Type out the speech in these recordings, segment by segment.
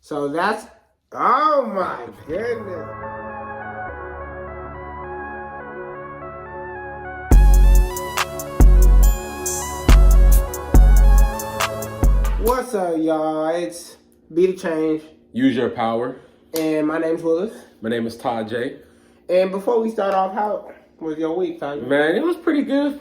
So that's, oh my goodness. What's up, y'all? It's Be the Change. Use your power. And my name's Willis. My name is Todd J. And before we start off, how was your week, Todd? Man, it was pretty good.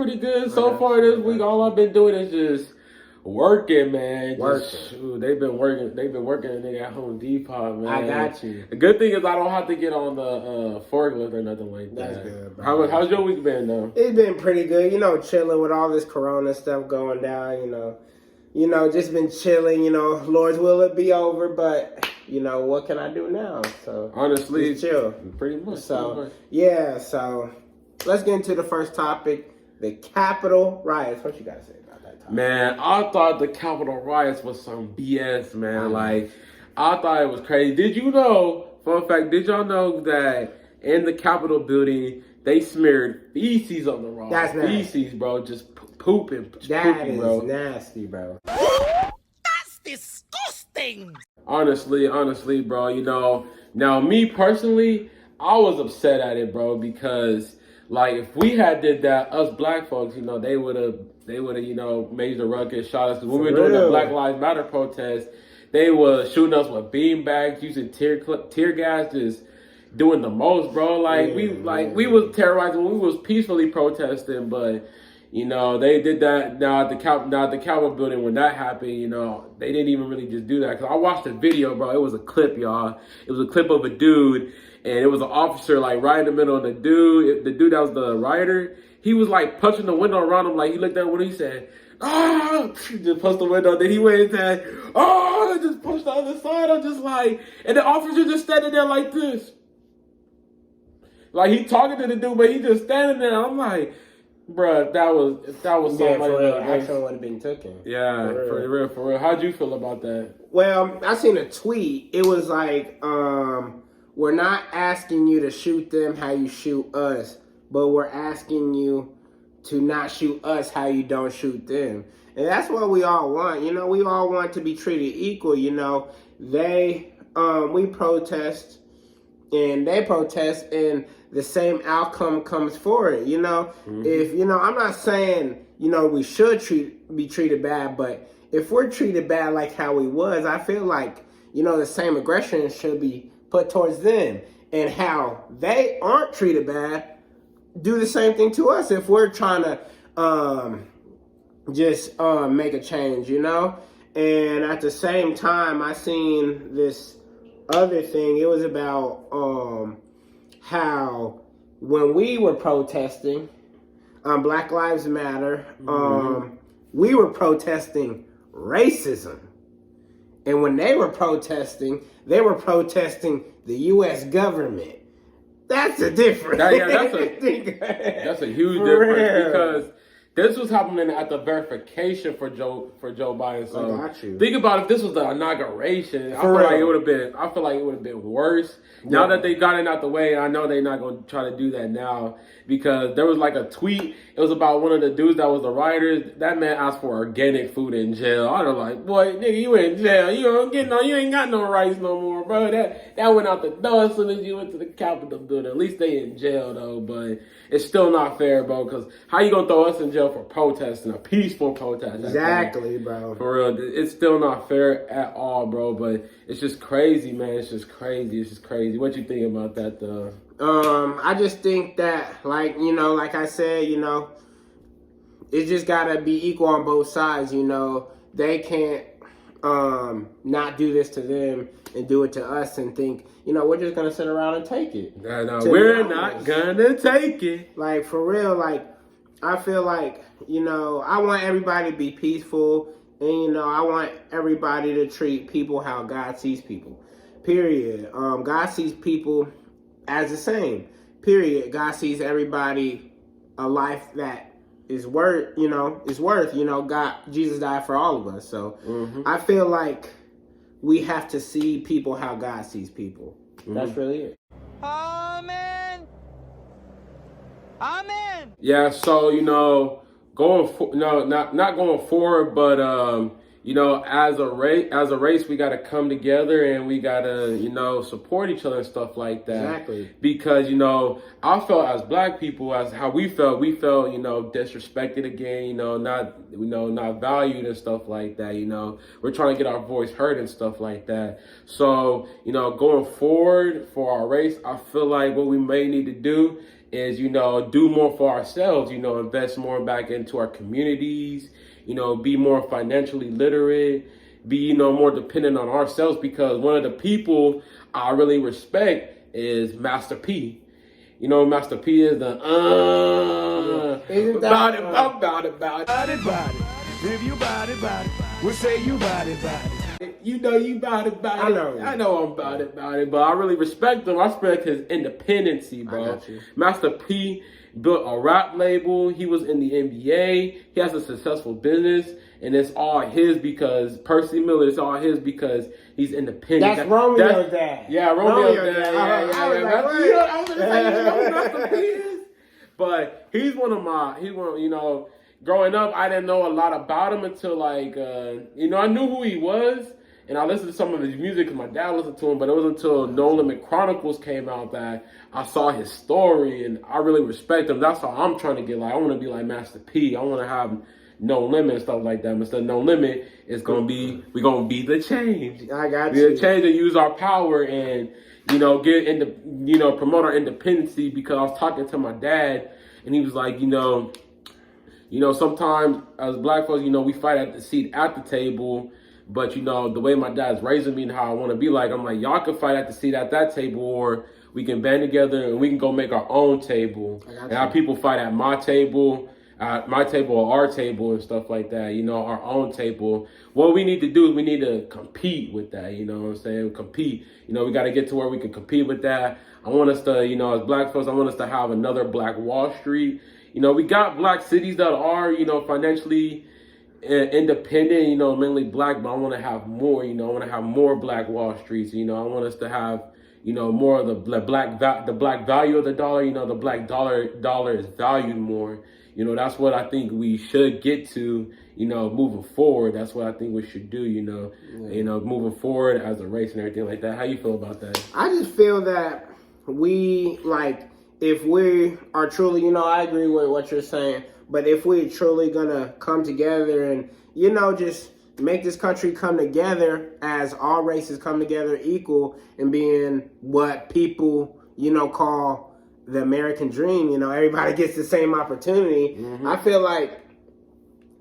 So far this week, all I've been doing is just working, man. Shoot, they've been working a nigga at Home Depot, man. I got you. The good thing is I don't have to get on the forklift or nothing like that. That's good, bro. How's your week been, though? It's been pretty good. Chilling with all this Corona stuff going down, just been chilling, Lord's will it be over, but what can I do now? So honestly, just chill. Pretty much. So let's get into the first topic, the Capitol riots. What you gotta say about that topic? Man, I thought the Capitol riots was some BS, man. Like, I thought it was crazy. Did you know, fun fact, did y'all know that in the Capitol building, they smeared feces on the wall? That's nasty. Feces, bro, just pooping. That is nasty, bro. That's disgusting. Honestly, bro, now me personally, I was upset at it, bro, because like if we had did that, us black folks, they would have, made the ruckus, shot us. Cause when we were doing the Black Lives Matter protest, they were shooting us with beanbags, using tear gas, just doing the most, bro. Like we was terrorizing when we was peacefully protesting, but they did that now at the Capitol building when that happened. They didn't even really just do that. Cause I watched the video, bro. It was a clip, y'all. It was a clip of a dude, and it was an officer like right in the middle of the dude. The dude that was the rioter, he was like punching the window around him. Like he looked at the window, he said, "Ah!" Just punched the window. Then he went and said, "Oh!" And just pushed the other side. I'm just like, and the officer just standing there like this, like he talking to the dude, but he just standing there. I'm like, bruh, that was so much. For real, action would have been taken. Yeah, for real. How'd you feel about that? Well, I seen a tweet. It was like, we're not asking you to shoot them how you shoot us, but we're asking you to not shoot us how you don't shoot them. And that's what we all want. We all want to be treated equal. We protest and they protest, and the same outcome comes for it. If I'm not saying we should be treated bad, but if we're treated bad like how we was, I feel like the same aggression should be put towards them, and how they aren't treated bad, do the same thing to us if we're trying to make a change. And at the same time, I seen this other thing. It was about how when we were protesting Black Lives Matter, we were protesting racism. And when they were protesting the U.S. government. That's a difference. That's a huge difference, because this was happening at the verification for Joe Biden. So I got you. Think about if this was the inauguration. I feel like it would have been worse. Yeah. Now that they got it out the way, I know they're not going to try to do that now, because there was like a tweet. It was about one of the dudes that was the writers. That man asked for organic food in jail. I was like, boy, nigga, you in jail. You ain't got no rights no more, bro. That went out the door as soon as you went to the Capitol building. At least they in jail though, but it's still not fair, bro. Because how you gonna throw us in jail for protesting, a peaceful protest? Exactly, bro. For real, it's still not fair at all, bro. But it's just crazy, man. It's just crazy. What you think about that, though? I just think that, like I said, it just gotta be equal on both sides. They can't not do this to them and do it to us and think, we're just gonna sit around and take it. No, we're not gonna take it. Like, for real, like, I feel like, I want everybody to be peaceful, and, I want everybody to treat people how God sees people. Period. God sees people as the same. Period. God sees everybody a life that is worth, God, Jesus died for all of us. So I feel like we have to see people how God sees people. That's really it. Amen. Yeah, so not going forward, but you know, as a race, we got to come together and we got to, you know, support each other and stuff like that. Exactly. Because, you know, I felt as black people, as how we felt, you know, disrespected again, you know, not valued and stuff like that. You know, we're trying to get our voice heard and stuff like that. So, you know, going forward for our race, I feel like what we may need to do is, you know, do more for ourselves, you know, invest more back into our communities, you know, be more financially literate, be, you know, more dependent on ourselves, because one of the people I really respect is Master P. You know, Master P is the Isn't that, about it. Body, body. If you body, we'll say you body. You know you about it. I know. I know I'm about it, but I really respect him. I respect his independency, bro. I got you. Master P built a rap label. He was in the NBA. He has a successful business, and it's all his because Percy Miller. It's all his because he's independent. That's Romeo's dad. Yeah, Romeo's dad. I was like, wait. I was gonna say, you know who Master P is? But he's you know, growing up, I didn't know a lot about him until like, you know, I knew who he was. And I listened to some of his music because my dad listened to him, but it was until No Limit Chronicles came out that I saw his story, and I really respect him. That's how I'm trying to get like, I want to be like Master P. I want to have No Limit and stuff like that. Instead of No Limit, we're going to be the change. I got Be you. the change and use our power and, you know, promote our independency, because I was talking to my dad, and he was like, you know, sometimes as black folks, you know, we fight at the seat at the table. But, you know, the way my dad's raising me and how I want to be like, I'm like, y'all can fight at the seat at that table, or we can band together and we can go make our own table. And have people fight at my table or our table and stuff like that, you know, our own table. What we need to do is we need to compete with that, you know what I'm saying? Compete. You know, we got to get to where we can compete with that. I want us to, you know, as black folks, I want us to have another Black Wall Street. You know, we got black cities that are, you know, financially independent, you know, mainly black, but I want to have more, you know, I want to have more Black Wall Streets, you know, I want us to have, you know, more of the black value of the dollar, you know, the black dollar is valued more, you know, that's what I think we should get to, you know, moving forward. That's what I think we should do, you know, moving forward as a race and everything like that. How you feel about that? I just feel that if we are truly, you know, I agree with what you're saying, but if we're truly gonna come together and, you know, just make this country come together as all races come together equal and being what people, you know, call the American dream, you know, everybody gets the same opportunity. Mm-hmm. I feel like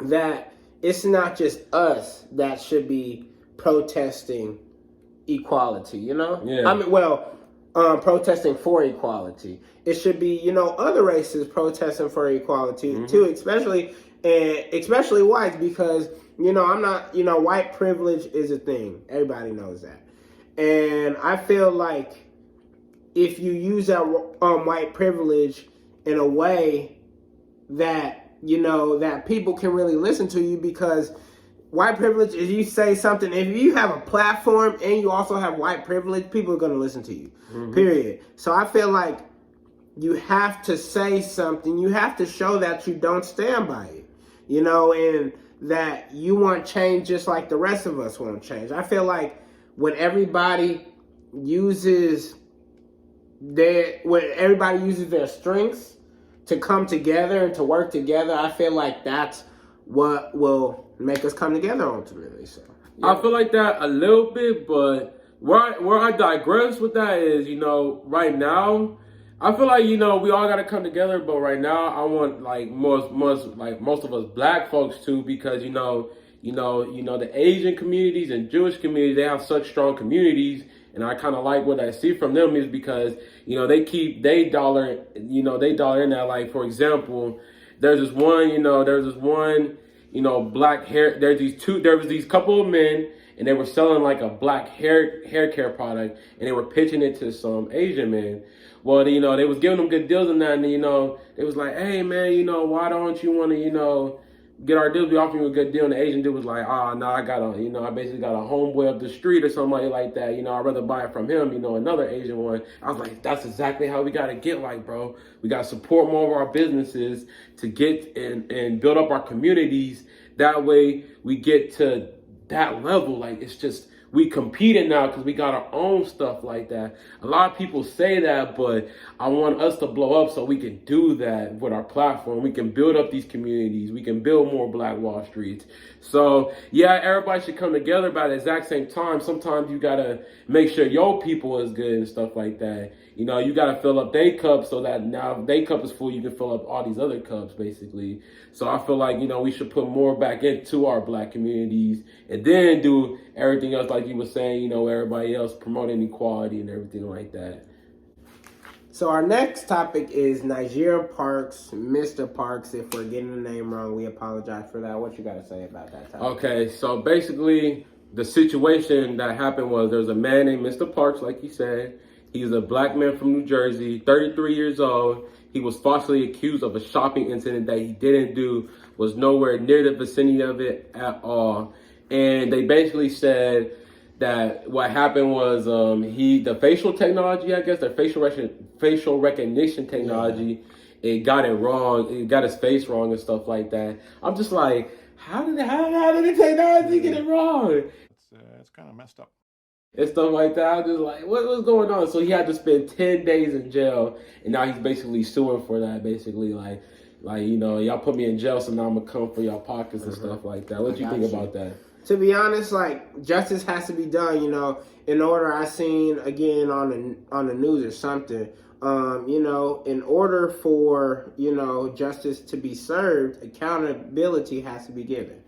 that it's not just us that should be protesting equality, you know? Yeah. I mean, protesting for equality. It should be, you know, other races protesting for equality too, especially whites, because, you know, I'm not, you know, white privilege is a thing. Everybody knows that. And I feel like if you use that white privilege in a way that, you know, that people can really listen to you, because white privilege is you say something, if you have a platform and you also have white privilege, people are going to listen to you, period. So I feel like you have to say something. You have to show that you don't stand by it, you know, and that you want change just like the rest of us want change. I feel like when everybody uses their strengths to come together and to work together, I feel like that's what will make us come together ultimately. So yeah. I feel like that a little bit, but where I digress with that is, you know, right now, I feel like, you know, we all gotta come together, but right now I want like most of us black folks too, because you know the Asian communities and Jewish communities, they have such strong communities, and I kind of like what I see from them is because, you know, they dollar in that. Like, for example, there was this one black hair. There was these couple of men, and they were selling like a black hair care product, and they were pitching it to some Asian men. Well, you know, they was giving them good deals and that, and, you know, they was like, hey, man, you know, why don't you want to, you know, get our deals? We offer you a good deal. And the Asian dude was like, no, I basically got a homeboy up the street or somebody like that. You know, I'd rather buy it from him, you know, another Asian one. I was like, that's exactly how we got to get, like, bro. We got to support more of our businesses to get and build up our communities. That way we get to that level. Like, it's just, we competing now because we got our own stuff like that. A lot of people say that, but I want us to blow up so we can do that with our platform. We can build up these communities. We can build more Black Wall Streets. So yeah, everybody should come together by the exact same time. Sometimes you gotta make sure your people is good and stuff like that. You know, you gotta fill up their cup so that now if their cup is full, you can fill up all these other cups, basically. So I feel like, you know, we should put more back into our Black communities and then do everything else, like you were saying, you know, everybody else promoting equality and everything like that. So our next topic is Nigeria Parks, Mr. Parks. If we're getting the name wrong, we apologize for that. What you got to say about that topic? Okay, so basically the situation that happened was there's a man named Mr. Parks, like you said. He's a Black man from New Jersey, 33 years old. He was falsely accused of a shopping incident that he didn't do, was nowhere near the vicinity of it at all. And they basically said that what happened was the facial technology, I guess, the facial recognition technology, it got it wrong. It got his face wrong and stuff like that. I'm just like, how did the technology get it wrong? It's kind of messed up. And stuff like that. I just like, what's going on? So he had to spend 10 days in jail, and now he's basically suing for that. Basically, like you know, y'all put me in jail, so now I'm gonna come for y'all pockets and stuff like that. What do you think about that? To be honest, like, justice has to be done. You know, in order, I seen again on the news or something. You know, in order for, you know, justice to be served, accountability has to be given.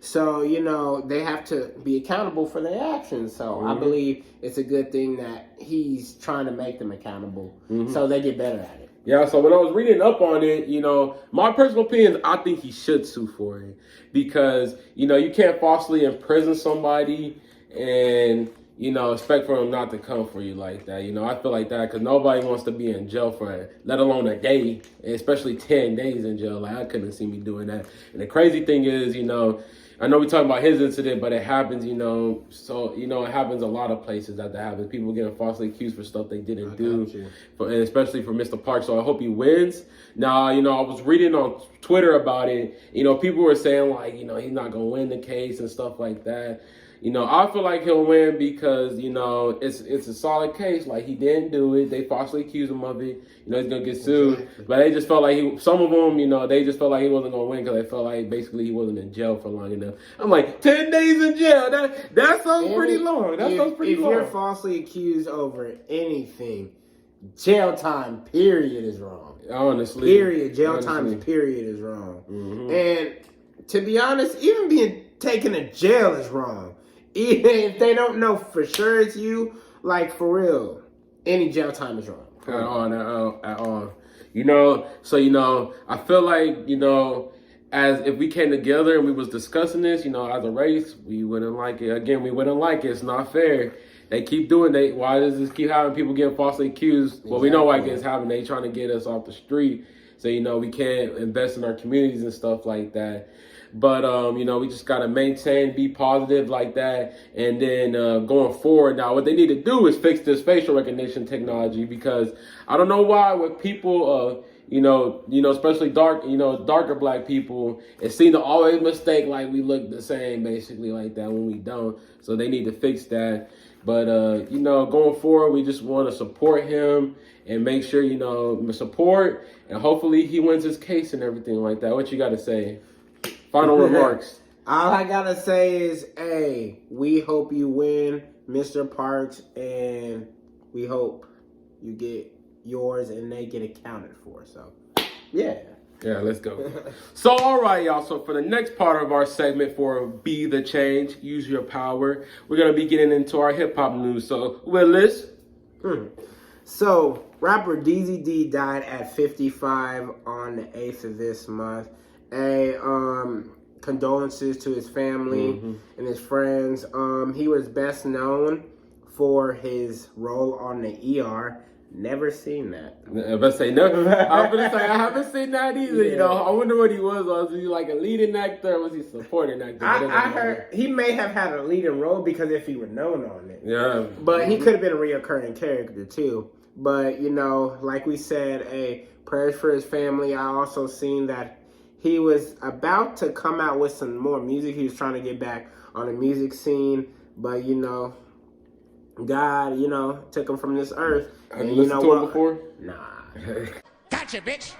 So, you know, they have to be accountable for their actions. So I believe it's a good thing that he's trying to make them accountable so they get better at it. Yeah, so when I was reading up on it, you know, my personal opinion is I think he should sue for it because, you know, you can't falsely imprison somebody and, you know, expect for them not to come for you like that. You know, I feel like that because nobody wants to be in jail for, let alone a day, and especially 10 days in jail. Like, I couldn't see me doing that. And the crazy thing is, you know, I know we're talking about his incident, but it happens, you know, so, you know, it happens a lot of places that happens. People getting falsely accused for stuff they didn't do, and especially for Mr. Park. So I hope he wins. Now, you know, I was reading on Twitter about it. You know, people were saying, like, you know, he's not going to win the case and stuff like that. You know, I feel like he'll win because, you know, it's a solid case. Like, he didn't do it. They falsely accused him of it. You know, he's going to get sued. Exactly. But they just felt like some of them, you know, they just felt like he wasn't going to win because they felt like basically he wasn't in jail for long enough. I'm like, 10 days in jail? That sounds pretty long. That sounds pretty long. If you're falsely accused over anything, jail time, period, is wrong. Honestly. Period. Jail time, period, is wrong. And to be honest, even being taken to jail is wrong. Even if they don't know for sure it's you, like, for real, any jail time is wrong. At all. You know, so, you know, I feel like, you know, as if we came together and we was discussing this, you know, as a race, we wouldn't like it. Again, we wouldn't like it. It's not fair. They keep doing it. Why does this keep having people getting falsely accused? Exactly. Well, we know why it's happening. They trying to get us off the street. So, you know, we can't invest in our communities and stuff like that. But, you know, we just got to maintain, be positive like that. And then going forward now, what they need to do is fix this facial recognition technology because I don't know why with people, you know, especially darker Black people, it seems to always mistake like we look the same basically like that when we don't. So they need to fix that. But, you know, going forward, we just want to support him and make sure, you know, support and hopefully he wins his case and everything like that. What you got to say? Final remarks. All I gotta say is, hey, we hope you win, Mr. Parks, and we hope you get yours and they get accounted for. So, yeah. Yeah, let's go. So, all right, y'all. So, for the next part of our segment for Be the Change, Use Your Power, we're going to be getting into our hip-hop news. So, Willis. So, rapper DZD died at 55 on the 8th of this month. Condolences to his family and his friends. He was best known for his role on the ER. Never seen that. I'm gonna say I haven't seen that either. Yeah. You know, I wonder what he was. Was he like a leading actor or was he supporting actor? I heard he may have had a leading role because if he were known on it. Yeah. But he could have been a reoccurring character too. But, you know, like we said, prayers for his family. I also seen that he was about to come out with some more music. He was trying to get back on the music scene, but God, took him from this earth. Have you listened to him before? Nah. Gotcha, bitch.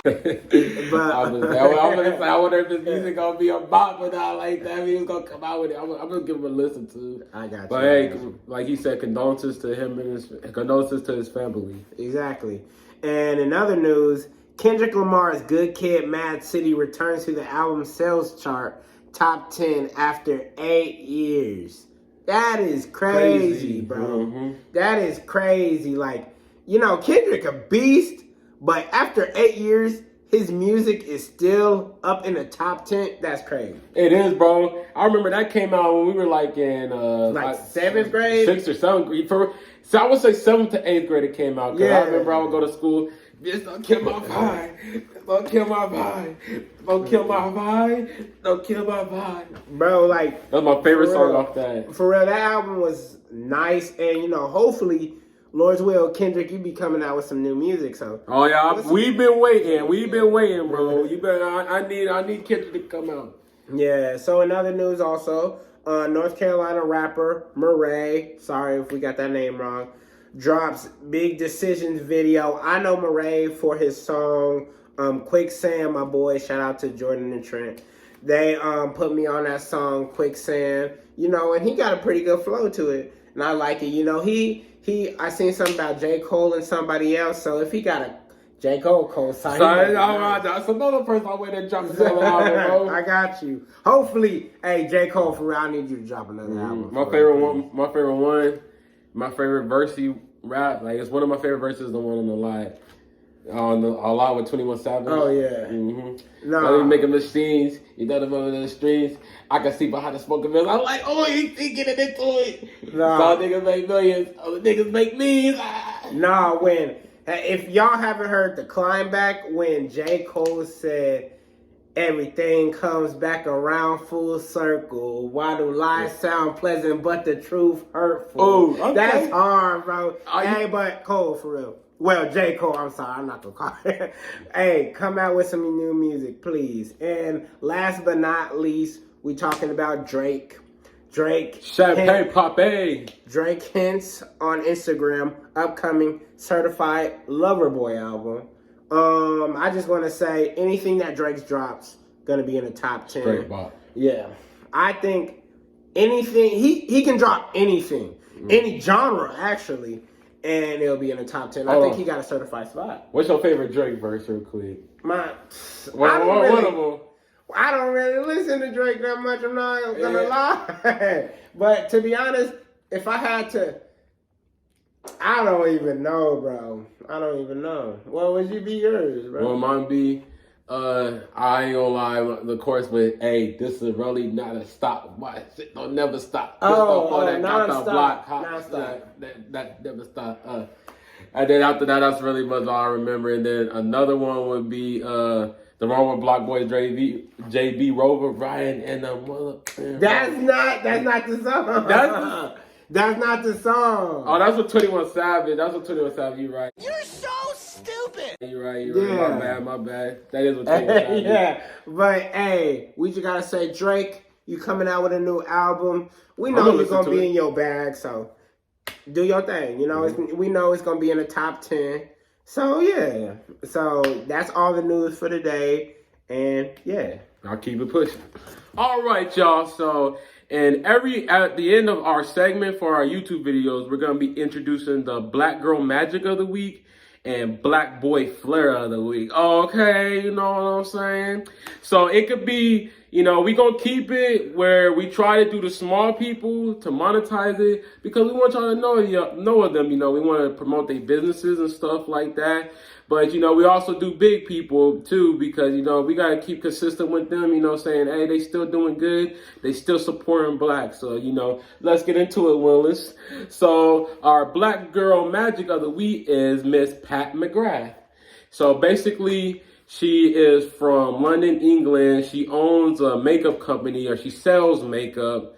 But I wonder if his music gonna be a bop or not like that. He was gonna come out with it. I'm gonna give him a listen to. I got you. But hey, like he said, condolences to him and condolences to his family. Exactly. And in other news, Kendrick Lamar's Good Kid, Mad City returns to the album sales chart top 10 after 8 years. That is crazy, bro. Mm-hmm. That is crazy. Like, Kendrick a beast, but after 8 years, his music is still up in the top 10. That's crazy. It is, bro. I remember that came out when we were like in seventh grade, 6th or 7th grade. So I would say 7th to 8th grade it came out. Cause Yeah. I remember I would go to school. Bitch, don't kill my vibe. Don't kill my vibe. Don't kill my vibe. Don't kill my vibe. Bro, like, That's my favorite For song real. off that. for real, that album was nice. And, hopefully, Lord's will, Kendrick, you be coming out with some new music. So, Oh yeah, we've been waiting. We've been waiting, bro. You better. I need Kendrick to come out. yeah. So, in other news also, North Carolina rapper Murray, sorry if we got that name wrong, drops Big Decisions video. I know Murray for his song Quicksand, my boy. Shout out to Jordan and Trent. They put me on that song Quicksand, and he got a pretty good flow to it. And I like it. I seen something about J. Cole and somebody else, so if he got a J. Cole co-sign, Sorry, that's another person I went and dropped his album, bro. I got you. Hopefully, hey, J. Cole, for real, I need you to drop another album. My favorite verse he rap, like it's one of my favorite verses, the one on the lie. On a lot with 21 Savage. Oh, yeah. Mm-hmm. Nah. Now he making the streams. He done them on the streets. I can see behind the smoke of I'm like, oh, he getting into it. Nah. Some niggas make millions. Other niggas make millions. Nah, if y'all haven't heard the climb back, when J. Cole said, everything comes back around full circle. Why do lies sound pleasant, but the truth hurtful? Oh, okay. That's hard, bro. Hey, but Cole, for real. Well, J. Cole, I'm sorry, I'm not gonna call it. Hey, come out with some new music, please. And last but not least, we talking about Drake. Champagne Pape. Drake hints on Instagram, upcoming Certified Lover Boy album. I just want to say, anything that Drake drops, gonna be in the top 10. Straight bop. Yeah. I think anything, he can drop anything, any genre, actually, and it'll be in the top 10. I think he got a certified spot. What's your favorite Drake verse, real quick? One One of them. I don't really listen to Drake that much, I'm not gonna lie. But to be honest, if I had to, I don't even know, bro. I don't even know. What would you be yours, bro? Well, mine be, I ain't gonna lie, the chorus with, hey, this is really not a stop. Why shit don't never stop. Non-stop. That never stop. And then after that, that's really much all I remember. And then another one would be the one with Block Boy, JB Rover, Ryan, and the mother. That's not the song. That's not the song. Oh, that's what 21 Savage. You're right. You're so stupid. You're right. Yeah. My bad. That is what 21 Savage. Yeah, but hey, we just gotta say, Drake, you coming out with a new album. We know you're gonna be in your bag, so do your thing. We know it's gonna be in the top 10. So yeah, so that's all the news for today, and yeah, I'll keep it pushing. All right, y'all. So, at the end of our segment for our YouTube videos, we're gonna be introducing the Black Girl Magic of the Week and Black Boy Flair of the Week. Okay, you know what I'm saying? So it could be, we gonna keep it where we try to do the small people to monetize it because we want y'all to know of them. We want to promote their businesses and stuff like that. But, we also do big people too because, we got to keep consistent with them, saying, hey, they still doing good. They still supporting black. So, let's get into it, Willis. So our Black Girl Magic of the Week is Miss Pat McGrath. So basically, she is from London, England. She owns a makeup company, or she sells makeup.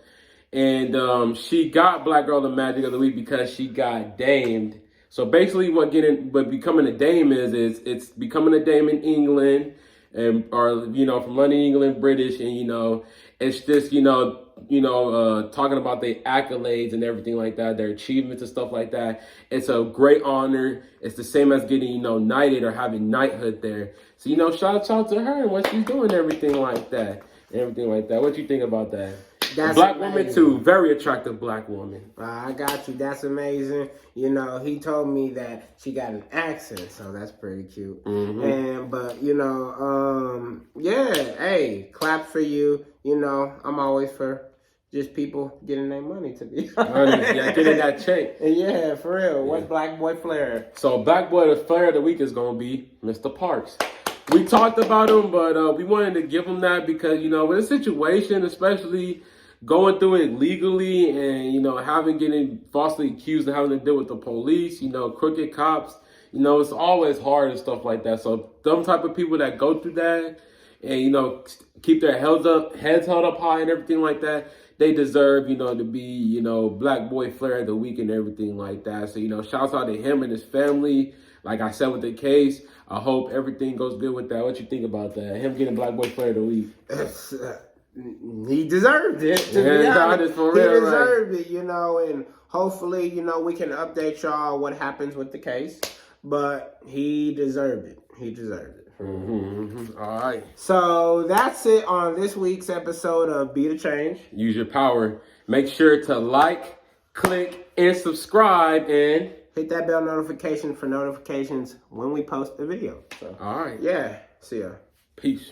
And she got Black Girl the Magic of the Week because she got damed. So basically what becoming a dame is it's becoming a dame in England. and or from London, England, British, and it's just talking about their accolades and everything like that, their achievements and stuff like that. It's a great honor. It's the same as getting knighted or having knighthood there. So shout out to her and what she's doing, everything like that. What you think about that? That's black amazing. woman too, very attractive black woman. I got you. That's amazing. He told me that she got an accent, so that's pretty cute. But hey, clap for you. I'm always for just people getting their money, to be honest. Yeah, getting that check. Yeah, for real. What's Black Boy Flair? So Black Boy Flair of the week is gonna be Mr. Parks. We talked about him, but we wanted to give him that because with a situation, especially going through it legally and getting falsely accused and having to deal with the police, crooked cops, it's always hard and stuff like that. So them type of people that go through that and keep their heads held up high and everything like that, they deserve to be Black Boy Flair of the week and everything like that. So shouts out to him and his family. Like I said with the case, I hope everything goes good with that. What you think about that? Him getting Black Boy Flair of the week. He deserved it. To be honest, for he real, deserved it, and hopefully, we can update y'all what happens with the case. But he deserved it. He deserved it. All right. So that's it on this week's episode of Be the Change. Use your power. Make sure to like, click, and subscribe, and hit that bell notification for notifications when we post a video. So, all right. yeah. See ya. Peace.